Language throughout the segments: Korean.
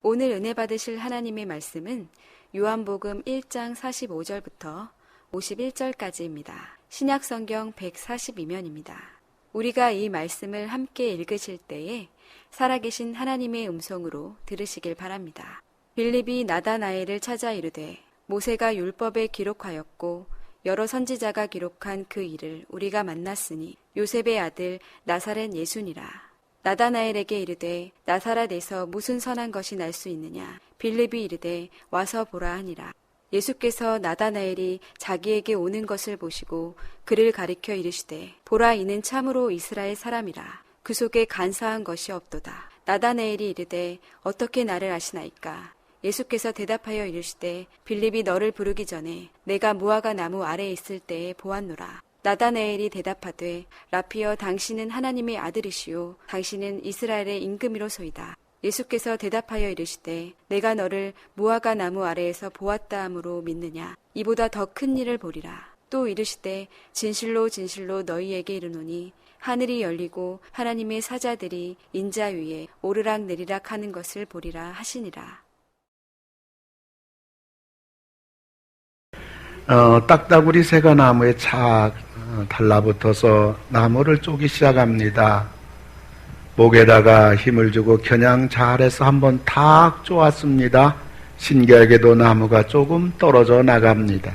오늘 은혜 받으실 하나님의 말씀은 요한복음 1장 45절부터 51절까지입니다. 신약성경 142면입니다. 우리가 이 말씀을 함께 읽으실 때에 살아계신 하나님의 음성으로 들으시길 바랍니다. 빌립이 나다나엘을 찾아 이르되 모세가 율법에 기록하였고 여러 선지자가 기록한 그 일을 우리가 만났으니 요셉의 아들 나사렛 예수니라. 나다나엘에게 이르되 나사렛에서 무슨 선한 것이 날 수 있느냐. 빌립이 이르되 와서 보라 하니라. 예수께서 나다나엘이 자기에게 오는 것을 보시고 그를 가리켜 이르시되 보라 이는 참으로 이스라엘 사람이라. 그 속에 간사한 것이 없도다. 나다나엘이 이르되 어떻게 나를 아시나이까. 예수께서 대답하여 이르시되 빌립이 너를 부르기 전에 내가 무화과 나무 아래에 있을 때에 보았노라. 나다나엘이 대답하되 라피여 당신은 하나님의 아들이시요 당신은 이스라엘의 임금이로소이다. 예수께서 대답하여 이르시되 내가 너를 무화과 나무 아래에서 보았다 함으로 믿느냐. 이보다 더 큰 일을 보리라. 또 이르시되 진실로 진실로 너희에게 이르노니 하늘이 열리고 하나님의 사자들이 인자 위에 오르락 내리락 하는 것을 보리라 하시니라. 딱따구리 새가 나무에 착 달라붙어서 나무를 쪼기 시작합니다. 목에다가 힘을 주고 겨냥 잘해서 한번 탁 쪼았습니다. 신기하게도 나무가 조금 떨어져 나갑니다.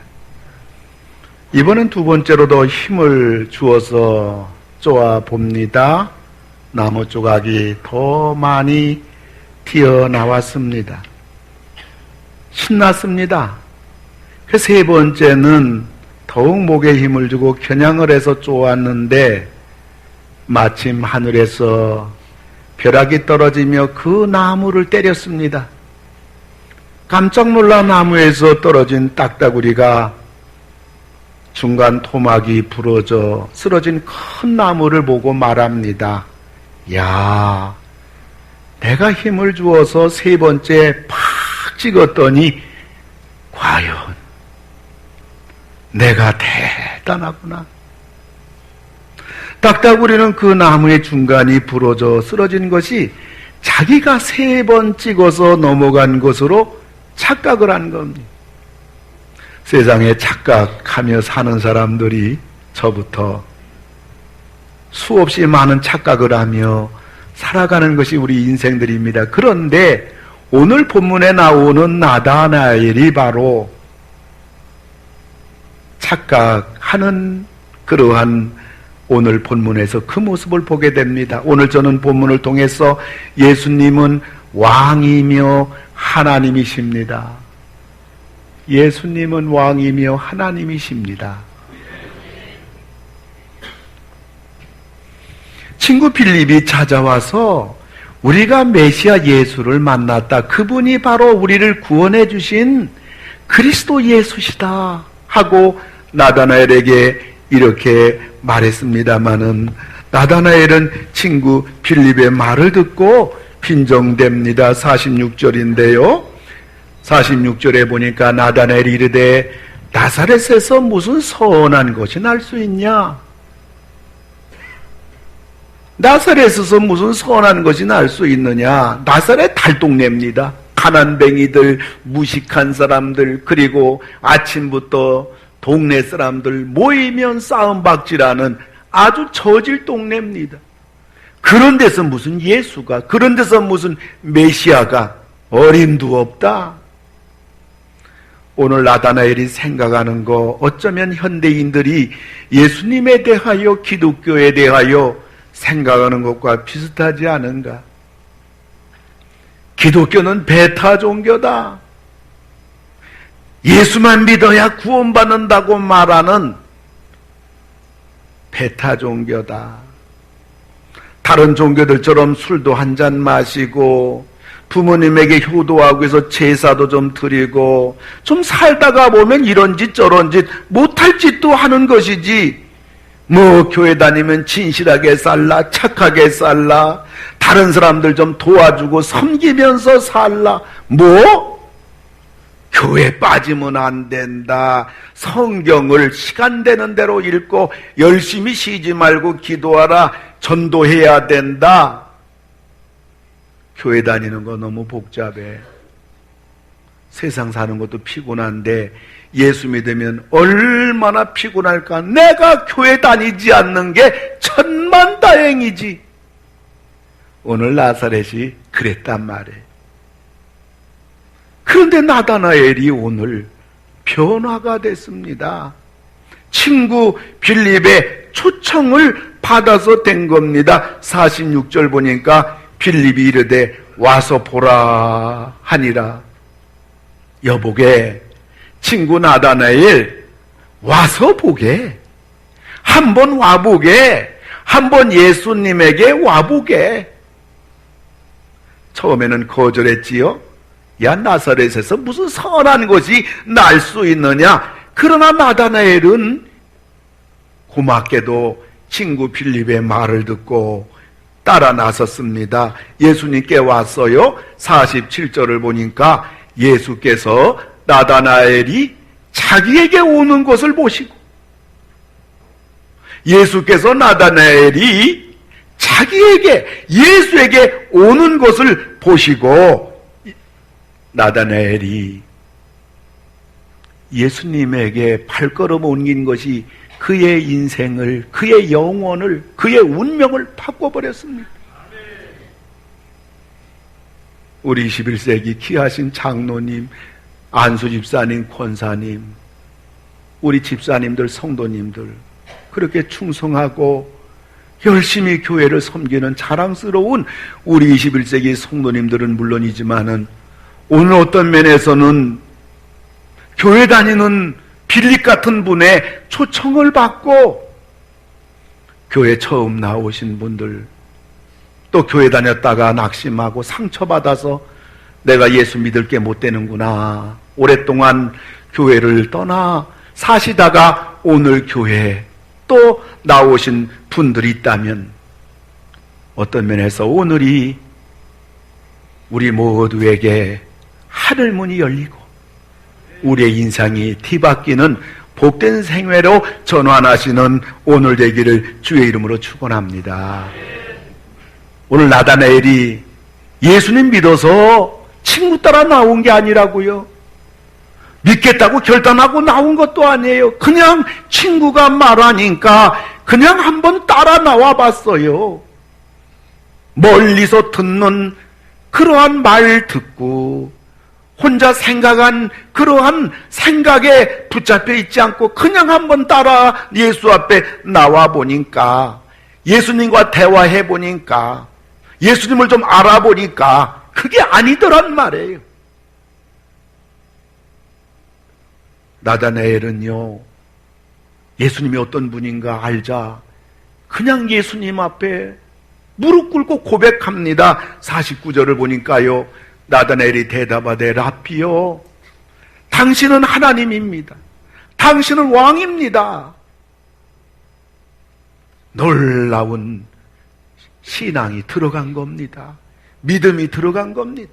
이번엔 두 번째로도 힘을 주어서 쪼아 봅니다. 나무 조각이 더 많이 튀어나왔습니다. 신났습니다. 그 세 번째는 더욱 목에 힘을 주고 겨냥을 해서 쪼았는데 마침 하늘에서 벼락이 떨어지며 그 나무를 때렸습니다. 깜짝 놀라 나무에서 떨어진 딱따구리가 중간 토막이 부러져 쓰러진 큰 나무를 보고 말합니다. 야, 내가 힘을 주어서 세 번째 팍 찍었더니 과연 내가 대단하구나. 딱따구리는 그 나무의 중간이 부러져 쓰러진 것이 자기가 세 번 찍어서 넘어간 것으로 착각을 한 겁니다. 세상에 착각하며 사는 사람들이 저부터 수없이 많은 착각을 하며 살아가는 것이 우리 인생들입니다. 그런데 오늘 본문에 나오는 나다나엘이 바로 착각하는 그러한 오늘 본문에서 그 모습을 보게 됩니다. 오늘 저는 본문을 통해서 예수님은 왕이며 하나님이십니다. 예수님은 왕이며 하나님이십니다. 친구 빌립이 찾아와서 우리가 메시아 예수를 만났다. 그분이 바로 우리를 구원해 주신 그리스도 예수시다 하고 나다나엘에게 이렇게 말했습니다마는 나다나엘은 친구 빌립의 말을 듣고 빈정됩니다. 46절인데요. 46절에 보니까 나다나엘이 이르되 나사렛에서 무슨 선한 것이 날 수 있냐? 나사렛에서 무슨 선한 것이 날 수 있느냐? 나사렛 달동네입니다. 가난뱅이들, 무식한 사람들, 그리고 아침부터 동네 사람들 모이면 싸움박질하는 아주 저질 동네입니다. 그런 데서 무슨 예수가, 그런 데서 무슨 메시아가 어림도 없다. 오늘 나다나엘이 생각하는 거 어쩌면 현대인들이 예수님에 대하여 기독교에 대하여 생각하는 것과 비슷하지 않은가? 기독교는 베타 종교다. 예수만 믿어야 구원받는다고 말하는 베타 종교다. 다른 종교들처럼 술도 한 잔 마시고 부모님에게 효도하고 해서 제사도 좀 드리고 좀 살다가 보면 이런 짓 저런 짓 못할 짓도 하는 것이지, 뭐 교회 다니면 진실하게 살라, 착하게 살라, 다른 사람들 좀 도와주고 섬기면서 살라, 뭐? 교회 빠지면 안 된다. 성경을 시간 되는 대로 읽고 열심히 쉬지 말고 기도하라. 전도해야 된다. 교회 다니는 거 너무 복잡해. 세상 사는 것도 피곤한데 예수 믿으면 얼마나 피곤할까. 내가 교회 다니지 않는 게 천만다행이지. 오늘 나사렛이 그랬단 말이에요. 그런데 나다나엘이 오늘 변화가 됐습니다. 친구 빌립의 초청을 받아서 된 겁니다. 46절 보니까 빌립이 이르되 와서 보라 하니라. 여보게, 친구 나다나엘 와서 보게, 한번 와보게, 한번 예수님에게 와보게. 처음에는 거절했지요. 야, 나사렛에서 무슨 선한 것이 날 수 있느냐. 그러나 나다나엘은 고맙게도 친구 빌립의 말을 듣고 따라 나섰습니다. 예수님께 왔어요. 47절을 보니까 예수께서 나다나엘이 자기에게 오는 것을 보시고, 예수께서 나다나엘이 자기에게, 예수에게 오는 것을 보시고, 나다나엘이 예수님에게 발걸음 옮긴 것이 그의 인생을, 그의 영혼을, 그의 운명을 바꿔버렸습니다. 우리 21세기 귀하신 장로님, 안수 집사님, 권사님, 우리 집사님들, 성도님들, 그렇게 충성하고 열심히 교회를 섬기는 자랑스러운 우리 21세기 성도님들은 물론이지만은 오늘 어떤 면에서는 교회 다니는 빌립 같은 분의 초청을 받고 교회 처음 나오신 분들, 또 교회 다녔다가 낙심하고 상처받아서 내가 예수 믿을 게 못 되는구나, 오랫동안 교회를 떠나 사시다가 오늘 교회에 또 나오신 분들이 있다면 어떤 면에서 오늘이 우리 모두에게 하늘문이 열리고 우리의 인상이 뒤바뀌는 복된 생애로 전환하시는 오늘 되기를 주의 이름으로 축원합니다. 오늘 나다나엘이 예수님 믿어서 친구 따라 나온 게 아니라고요. 믿겠다고 결단하고 나온 것도 아니에요. 그냥 친구가 말하니까 그냥 한번 따라 나와 봤어요. 멀리서 듣는 그러한 말 듣고 혼자 생각한 그러한 생각에 붙잡혀 있지 않고 그냥 한번 따라 예수 앞에 나와 보니까, 예수님과 대화해 보니까, 예수님을 좀 알아보니까 그게 아니더란 말이에요. 나다나엘은요, 예수님이 어떤 분인가 알자 그냥 예수님 앞에 무릎 꿇고 고백합니다. 49절을 보니까요, 나다나엘이 대답하되 라피요, 당신은 하나님입니다. 당신은 왕입니다. 놀라운 신앙이 들어간 겁니다. 믿음이 들어간 겁니다.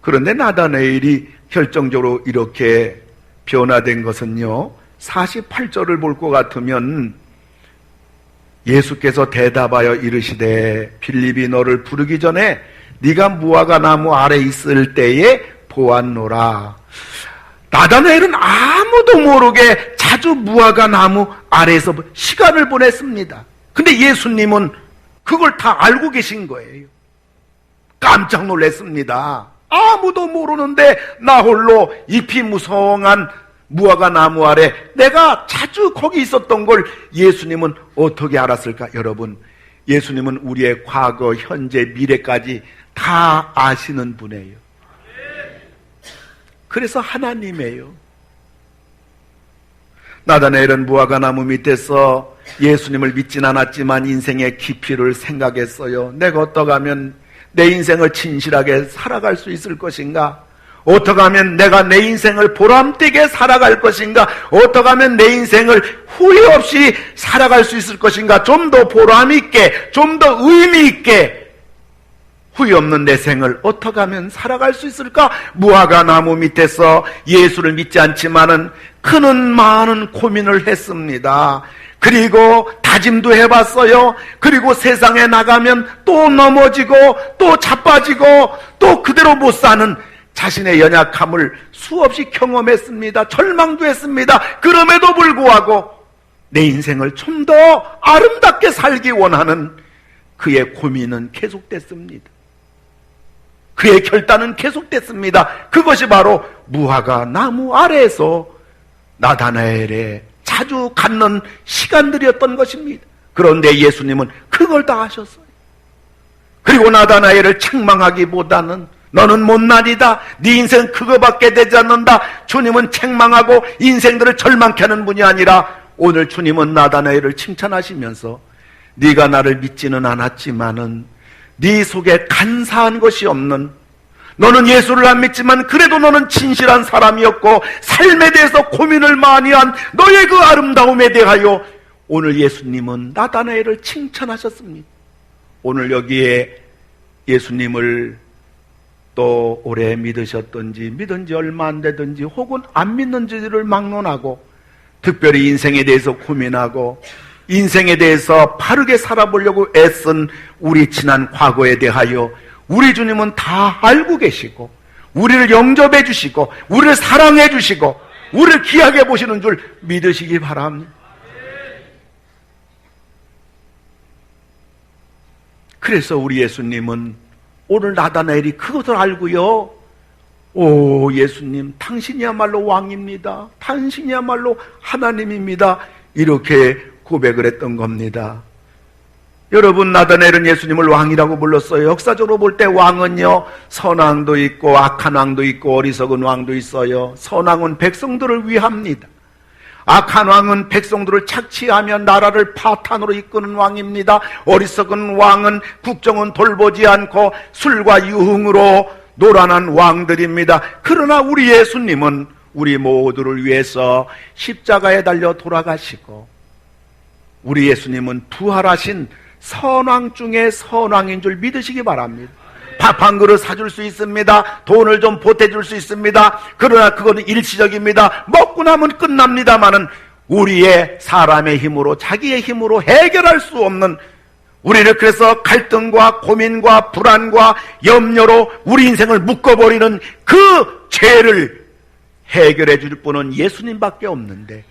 그런데 나다나엘이 결정적으로 이렇게 변화된 것은요, 48절을 볼 것 같으면 예수께서 대답하여 이르시되 빌립이 너를 부르기 전에 네가 무화과 나무 아래 있을 때에 보았노라. 나다나엘은 아무도 모르게 자주 무화과 나무 아래에서 시간을 보냈습니다. 근데 예수님은 그걸 다 알고 계신 거예요. 깜짝 놀랐습니다. 아무도 모르는데 나 홀로 잎이 무성한 무화과 나무 아래 내가 자주 거기 있었던 걸 예수님은 어떻게 알았을까? 여러분, 예수님은 우리의 과거, 현재, 미래까지 다 아시는 분이에요. 그래서 하나님이에요. 나다나엘은 무화과 나무 밑에서 예수님을 믿진 않았지만 인생의 깊이를 생각했어요. 내가 어떻게 하면 내 인생을 진실하게 살아갈 수 있을 것인가? 어떻게 하면 내가 내 인생을 보람되게 살아갈 것인가? 어떻게 하면 내 인생을 후회 없이 살아갈 수 있을 것인가? 좀 더 보람있게, 좀 더 의미있게 후회 없는 내 생을 어떻게 하면 살아갈 수 있을까? 무화과 나무 밑에서 예수를 믿지 않지만은 그는 많은 고민을 했습니다. 그리고 다짐도 해봤어요. 그리고 세상에 나가면 또 넘어지고 또 자빠지고 또 그대로 못 사는 자신의 연약함을 수없이 경험했습니다. 절망도 했습니다. 그럼에도 불구하고 내 인생을 좀 더 아름답게 살기 원하는 그의 고민은 계속됐습니다. 그의 결단은 계속됐습니다. 그것이 바로 무화과 나무 아래에서 나다나엘의 자주 갖는 시간들이었던 것입니다. 그런데 예수님은 그걸 다 하셨어요. 그리고 나다나엘을 책망하기보다는 너는 못난이다, 네 인생 그거밖에 되지 않는다, 주님은 책망하고 인생들을 절망케 하는 분이 아니라 오늘 주님은 나다나엘을 칭찬하시면서 네가 나를 믿지는 않았지만은 네 속에 간사한 것이 없는, 너는 예수를 안 믿지만 그래도 너는 진실한 사람이었고 삶에 대해서 고민을 많이 한 너의 그 아름다움에 대하여 오늘 예수님은 나다나엘을 칭찬하셨습니다. 오늘 여기에 예수님을 또 오래 믿으셨든지 믿은 지 얼마 안 되든지 혹은 안 믿는지를 막론하고 특별히 인생에 대해서 고민하고 인생에 대해서 바르게 살아보려고 애쓴 우리 지난 과거에 대하여 우리 주님은 다 알고 계시고 우리를 영접해 주시고 우리를 사랑해 주시고 우리를 귀하게 보시는 줄 믿으시기 바랍니다. 그래서 우리 예수님은 오늘 나다나엘이 그것을 알고요, 오 예수님 당신이야말로 왕입니다, 당신이야말로 하나님입니다, 이렇게 고백을 했던 겁니다. 여러분, 나다나엘은 예수님을 왕이라고 불렀어요. 역사적으로 볼 때 왕은요, 선왕도 있고 악한 왕도 있고 어리석은 왕도 있어요. 선왕은 백성들을 위합니다. 악한 왕은 백성들을 착취하며 나라를 파탄으로 이끄는 왕입니다. 어리석은 왕은 국정은 돌보지 않고 술과 유흥으로 노란한 왕들입니다. 그러나 우리 예수님은 우리 모두를 위해서 십자가에 달려 돌아가시고 우리 예수님은 부활하신 선왕 중에 선왕인 줄 믿으시기 바랍니다. 밥 한 그릇 사줄 수 있습니다. 돈을 좀 보태줄 수 있습니다. 그러나 그거는 일시적입니다. 먹고 나면 끝납니다마는 우리의 사람의 힘으로, 자기의 힘으로 해결할 수 없는, 우리를 그래서 갈등과 고민과 불안과 염려로 우리 인생을 묶어버리는 그 죄를 해결해 줄 분은 예수님밖에 없는데,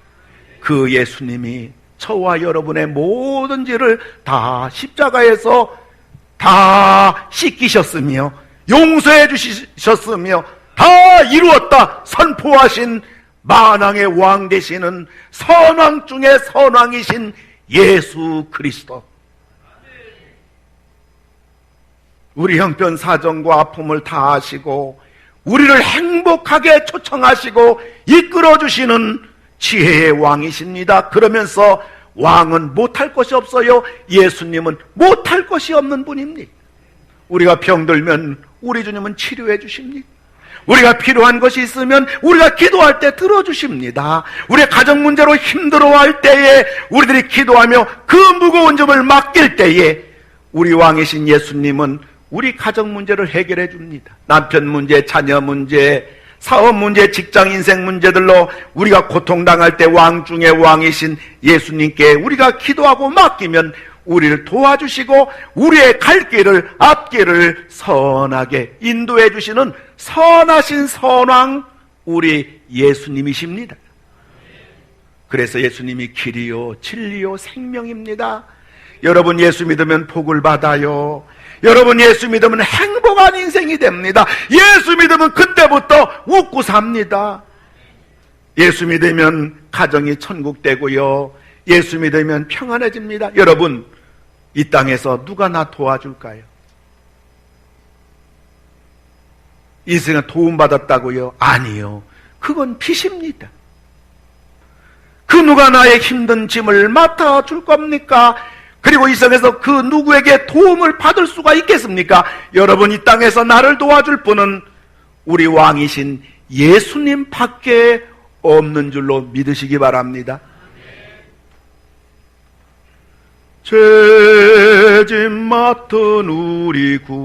그 예수님이 저와 여러분의 모든 죄를 다 십자가에서 다 씻기셨으며 용서해 주셨으며 다 이루었다 선포하신 만왕의 왕 되시는 선왕 중에 선왕이신 예수 그리스도, 우리 형편 사정과 아픔을 다 아시고 우리를 행복하게 초청하시고 이끌어 주시는 지혜의 왕이십니다. 그러면서 왕은 못할 것이 없어요. 예수님은 못할 것이 없는 분입니다. 우리가 병들면 우리 주님은 치료해 주십니다. 우리가 필요한 것이 있으면 우리가 기도할 때 들어주십니다. 우리의 가정 문제로 힘들어할 때에 우리들이 기도하며 그 무거운 점을 맡길 때에 우리 왕이신 예수님은 우리 가정 문제를 해결해 줍니다. 남편 문제, 자녀 문제, 사업 문제, 직장 인생 문제들로 우리가 고통당할 때 왕 중에 왕이신 예수님께 우리가 기도하고 맡기면 우리를 도와주시고 우리의 갈 길을, 앞길을 선하게 인도해 주시는 선하신 선왕 우리 예수님이십니다. 그래서 예수님이 길이요 진리요 생명입니다. 여러분 예수 믿으면 복을 받아요. 여러분 예수 믿으면 행복한 인생이 됩니다. 예수 믿으면 그때부터 웃고 삽니다. 예수 믿으면 가정이 천국 되고요, 예수 믿으면 평안해집니다. 여러분, 이 땅에서 누가 나 도와줄까요? 인생에 도움받았다고요? 아니요, 그건 빚입니다. 그 누가 나의 힘든 짐을 맡아줄 겁니까? 그리고 이 세상에서 그 누구에게 도움을 받을 수가 있겠습니까? 여러분, 이 땅에서 나를 도와줄 분은 우리 왕이신 예수님 밖에 없는 줄로 믿으시기 바랍니다. 죄짐 맡은 우리 구주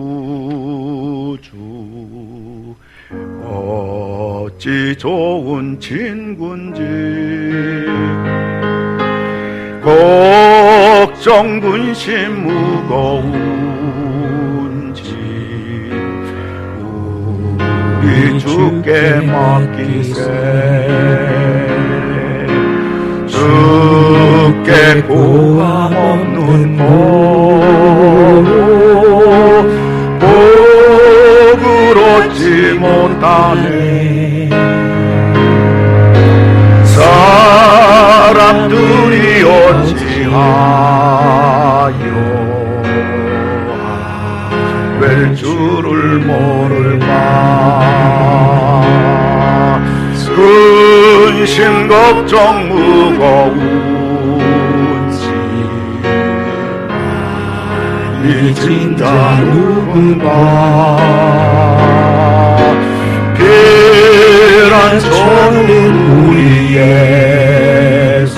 어찌 좋은 친군지 걱정 근심 무거운 짐 우리 주께 맡기세. 주께 고함 없는 복을 얻지 못하네. 사람들이 어찌하여 왜 주를 모를까. 근심 걱정 무거운 짐 잊은 자 누군가. 피난처는 우리 예수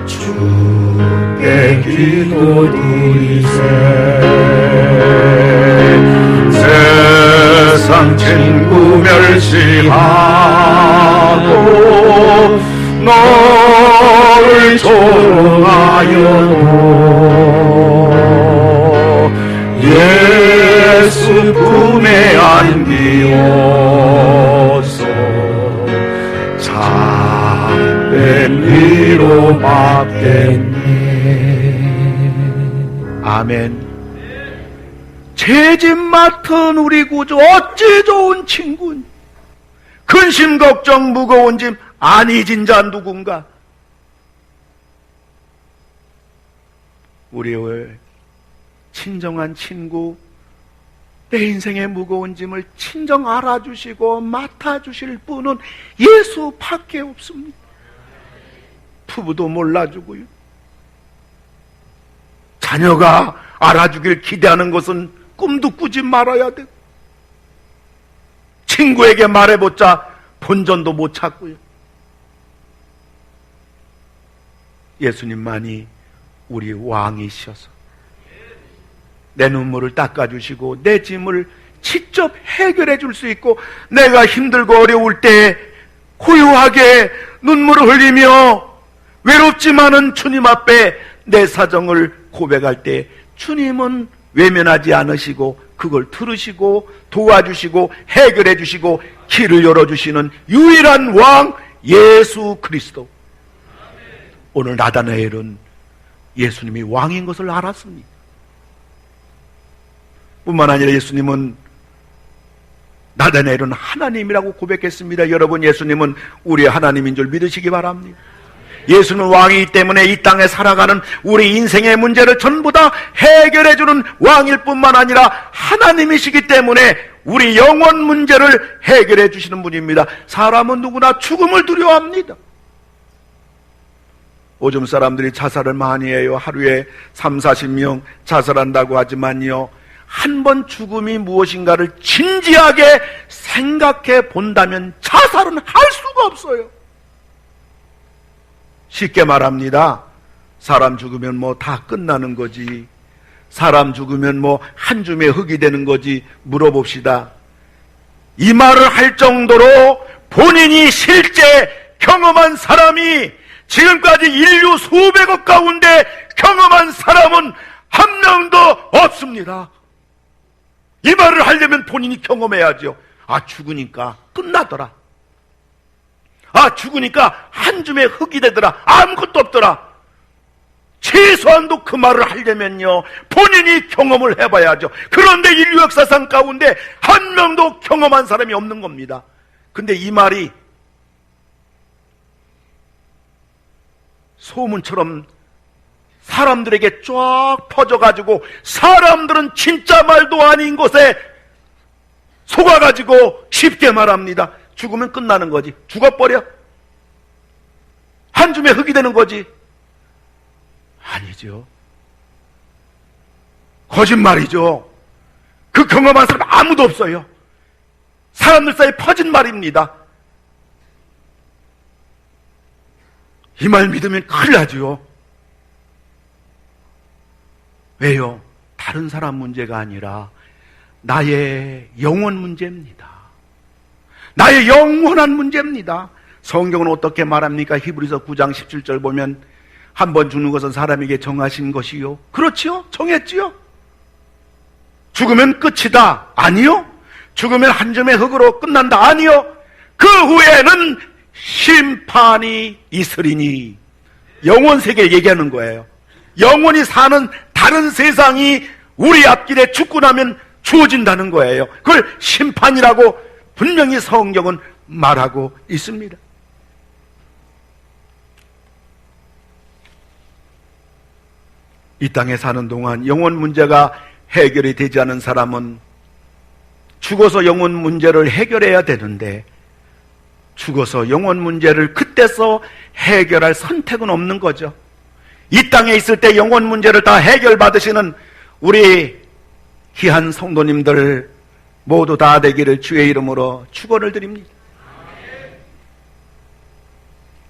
주께 기도드리세. 세상 친구 멸시하고 너를 조롱하여도 예수 품에 안기어서 참된 위로 받겠네. 아멘. 죄짐 맡은 우리 구주 어찌 좋은 친구니. 근심 걱정 무거운 짐 안 잊은 자 누군가. 우리의 친정한 친구, 내 인생의 무거운 짐을 친정 알아주시고 맡아주실 분은 예수밖에 없습니다. 부부도 몰라주고요. 자녀가 알아주길 기대하는 것은 꿈도 꾸지 말아야 되고, 친구에게 말해보자 본전도 못 찾고요. 예수님만이 우리 왕이셔서 내 눈물을 닦아주시고 내 짐을 직접 해결해 줄 수 있고, 내가 힘들고 어려울 때 고요하게 눈물을 흘리며 외롭지만은 주님 앞에 내 사정을 고백할 때 주님은 외면하지 않으시고 그걸 들으시고 도와주시고 해결해 주시고 길을 열어주시는 유일한 왕 예수 그리스도. 오늘 나다나엘은 예수님이 왕인 것을 알았습니다. 뿐만 아니라 예수님은 나다나엘은 하나님이라고 고백했습니다. 여러분, 예수님은 우리의 하나님인 줄 믿으시기 바랍니다. 예수는 왕이기 때문에 이 땅에 살아가는 우리 인생의 문제를 전부 다 해결해주는 왕일 뿐만 아니라 하나님이시기 때문에 우리 영혼 문제를 해결해 주시는 분입니다. 사람은 누구나 죽음을 두려워합니다. 요즘 사람들이 자살을 많이 해요. 하루에 30-40명 자살한다고 하지만요, 한 번 죽음이 무엇인가를 진지하게 생각해 본다면 자살은 할 수가 없어요. 쉽게 말합니다. 사람 죽으면 뭐 다 끝나는 거지, 사람 죽으면 뭐 한 줌의 흙이 되는 거지 물어봅시다. 이 말을 할 정도로 본인이 실제 경험한 사람이, 지금까지 인류 수백억 가운데 경험한 사람은 한 명도 없습니다. 이 말을 하려면 본인이 경험해야죠. 아, 죽으니까 끝나더라. 아, 죽으니까 한 줌의 흙이 되더라. 아무것도 없더라. 최소한도 그 말을 하려면요, 본인이 경험을 해봐야죠. 그런데 인류 역사상 가운데 한 명도 경험한 사람이 없는 겁니다. 근데 이 말이 소문처럼 사람들에게 쫙 퍼져가지고, 사람들은 진짜 말도 아닌 것에 속아가지고 쉽게 말합니다. 죽으면 끝나는 거지. 죽어버려. 한 줌의 흙이 되는 거지. 아니죠. 거짓말이죠. 그 경험한 사람 아무도 없어요. 사람들 사이에 퍼진 말입니다. 이 말 믿으면 큰일 나죠. 왜요? 다른 사람 문제가 아니라 나의 영혼 문제입니다. 나의 영원한 문제입니다. 성경은 어떻게 말합니까? 히브리서 9장 17절 보면 한 번 죽는 것은 사람에게 정하신 것이요. 그렇지요? 정했지요? 죽으면 끝이다. 아니요. 죽으면 한 점의 흙으로 끝난다. 아니요. 그 후에는 심판이 있으리니. 영원 세계를 얘기하는 거예요. 영원히 사는 다른 세상이 우리 앞길에 죽고 나면 주어진다는 거예요. 그걸 심판이라고 분명히 성경은 말하고 있습니다. 이 땅에 사는 동안 영혼 문제가 해결이 되지 않은 사람은 죽어서 영혼 문제를 해결해야 되는데 죽어서 영혼 문제를 그때서 해결할 선택은 없는 거죠. 이 땅에 있을 때 영혼 문제를 다 해결받으시는 우리 귀한 성도님들 모두 다 되기를 주의 이름으로 축원을 드립니다.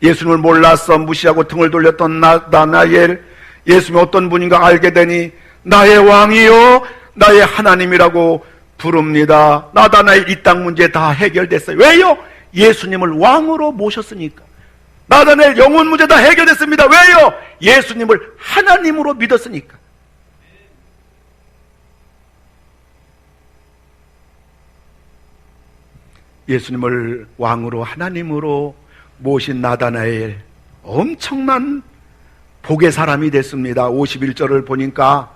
예수님을 몰라서 무시하고 등을 돌렸던 나다나엘, 예수님이 어떤 분인가 알게 되니 나의 왕이요 나의 하나님이라고 부릅니다. 나다나엘 이 땅 문제 다 해결됐어요. 왜요? 예수님을 왕으로 모셨으니까. 나다나엘 영혼 문제 다 해결됐습니다. 왜요? 예수님을 하나님으로 믿었으니까. 예수님을 왕으로 하나님으로 모신 나다나엘 엄청난 복의 사람이 됐습니다. 51절을 보니까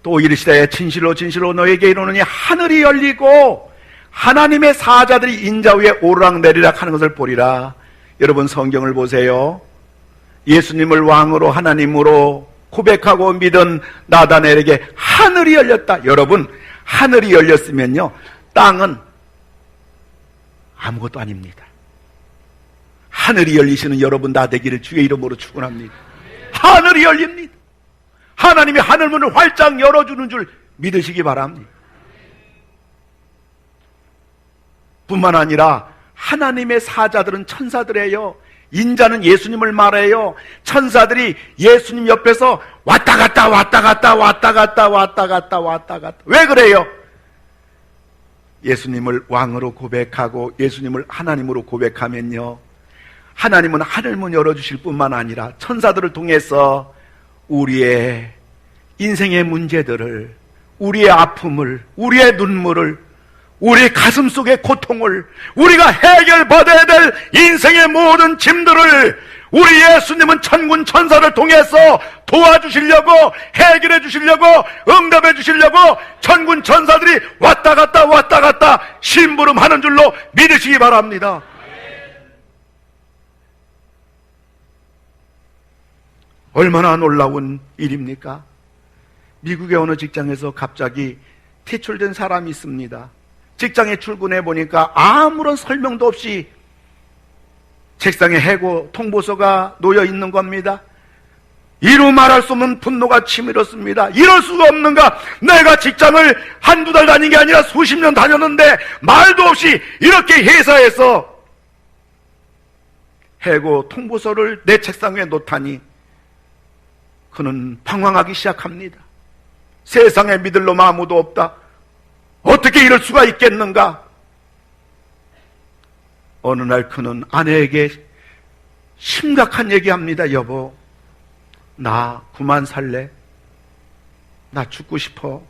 또 이르시되 진실로 진실로 너에게 이르노니 하늘이 열리고 하나님의 사자들이 인자 위에 오르락내리락 하는 것을 보리라. 여러분 성경을 보세요. 예수님을 왕으로 하나님으로 고백하고 믿은 나다나엘에게 하늘이 열렸다. 여러분 하늘이 열렸으면요 땅은 아무것도 아닙니다. 하늘이 열리시는 여러분 다 되기를 주의 이름으로 축원합니다. 하늘이 열립니다. 하나님이 하늘문을 활짝 열어주는 줄 믿으시기 바랍니다. 뿐만 아니라 하나님의 사자들은 천사들이에요. 인자는 예수님을 말해요. 천사들이 예수님 옆에서 왔다 갔다 왔다 갔다 왔다 갔다 왔다 갔다 왔다 갔다. 왜 그래요? 예수님을 왕으로 고백하고 예수님을 하나님으로 고백하면요 하나님은 하늘문 열어주실 뿐만 아니라 천사들을 통해서 우리의 인생의 문제들을, 우리의 아픔을, 우리의 눈물을, 우리 가슴 속의 고통을, 우리가 해결받아야 될 인생의 모든 짐들을 우리 예수님은 천군 천사를 통해서 도와주시려고, 해결해 주시려고, 응답해 주시려고 천군 천사들이 왔다 갔다 심부름하는 줄로 믿으시기 바랍니다. 얼마나 놀라운 일입니까? 미국의 어느 직장에서 갑자기 퇴출된 사람이 있습니다. 직장에 출근해 보니까 아무런 설명도 없이 책상에 해고 통보서가 놓여 있는 겁니다. 이루 말할 수 없는 분노가 치밀었습니다. 이럴 수가 없는가? 내가 직장을 한두 달 다닌 게 아니라 수십 년 다녔는데 말도 없이 이렇게 회사에서 해고 통보서를 내 책상 위에 놓다니 그는 방황하기 시작합니다. 세상에 믿을 놈 아무도 없다. 어떻게 이럴 수가 있겠는가? 어느 날 그는 아내에게 심각한 얘기합니다. 여보, 나 그만 살래? 나 죽고 싶어.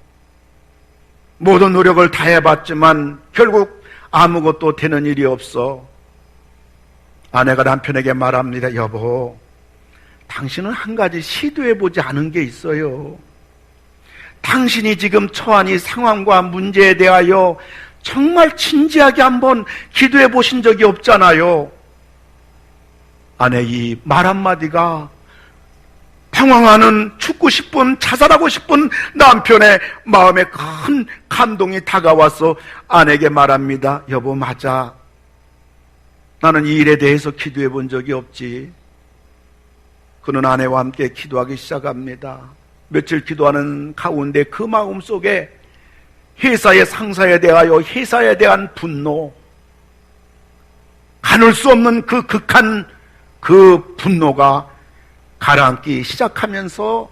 모든 노력을 다 해봤지만 결국 아무것도 되는 일이 없어. 아내가 남편에게 말합니다. 여보, 당신은 한 가지 시도해보지 않은 게 있어요. 당신이 지금 처한 이 상황과 문제에 대하여 정말 진지하게 한번 기도해 보신 적이 없잖아요. 아내 이 말 한마디가 방황하는, 죽고 싶은, 자살하고 싶은 남편의 마음에 큰 감동이 다가와서 아내에게 말합니다. 여보, 맞아. 나는 이 일에 대해서 기도해 본 적이 없지. 그는 아내와 함께 기도하기 시작합니다. 며칠 기도하는 가운데 그 마음 속에 회사의 상사에 대하여, 회사에 대한 분노, 가눌 수 없는 그 극한 그 분노가 가라앉기 시작하면서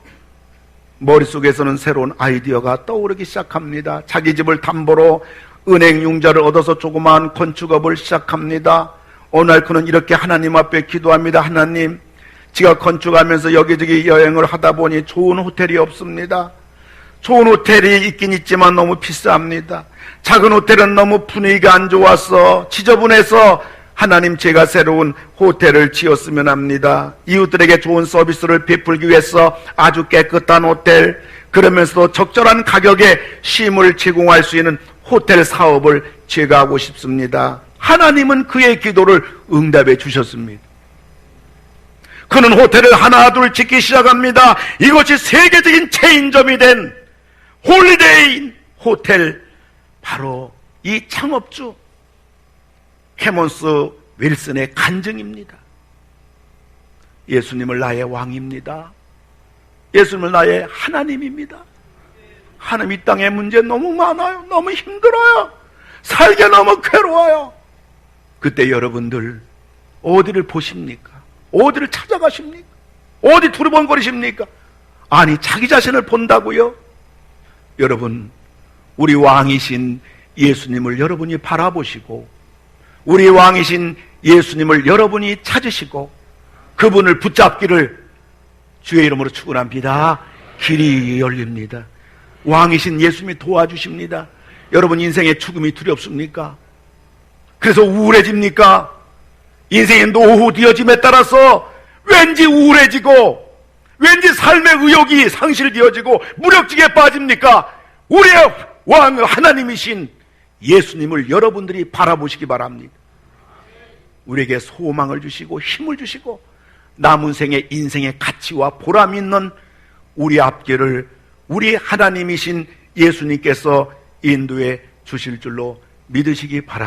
머릿속에서는 새로운 아이디어가 떠오르기 시작합니다. 자기 집을 담보로 은행 융자를 얻어서 조그마한 건축업을 시작합니다. 어느 날 그는 이렇게 하나님 앞에 기도합니다. 하나님, 제가 건축하면서 여기저기 여행을 하다 보니 좋은 호텔이 없습니다. 좋은 호텔이 있긴 있지만 너무 비쌉니다. 작은 호텔은 너무 분위기가 안 좋아서 지저분해서 하나님, 제가 새로운 호텔을 지었으면 합니다. 이웃들에게 좋은 서비스를 베풀기 위해서 아주 깨끗한 호텔, 그러면서도 적절한 가격에 쉼을 제공할 수 있는 호텔 사업을 제가 하고 싶습니다. 하나님은 그의 기도를 응답해 주셨습니다. 그는 호텔을 하나 둘 짓기 시작합니다. 이것이 세계적인 체인점이 된 홀리데이 호텔, 바로 이 창업주 캐몬스 윌슨의 간증입니다. 예수님을 나의 왕입니다. 예수님을 나의 하나님입니다. 하나님, 이 땅의 문제 너무 많아요. 너무 힘들어요. 살기 너무 괴로워요. 그때 여러분들 어디를 보십니까? 어디를 찾아가십니까? 어디 두루번거리십니까? 아니, 자기 자신을 본다고요? 여러분, 우리 왕이신 예수님을 여러분이 바라보시고, 우리 왕이신 예수님을 여러분이 찾으시고 그분을 붙잡기를 주의 이름으로 축원합니다. 길이 열립니다. 왕이신 예수님이 도와주십니다. 여러분, 인생의 죽음이 두렵습니까? 그래서 우울해집니까? 인생의 노후되어짐에 따라서 왠지 우울해지고 왠지 삶의 의욕이 상실되어지고 무력증에 빠집니까? 우리의 왕 하나님이신 예수님을 여러분들이 바라보시기 바랍니다. 우리에게 소망을 주시고 힘을 주시고 남은 생의 인생의 가치와 보람 있는 우리 앞길을 우리 하나님이신 예수님께서 인도해 주실 줄로 믿으시기 바랍니다.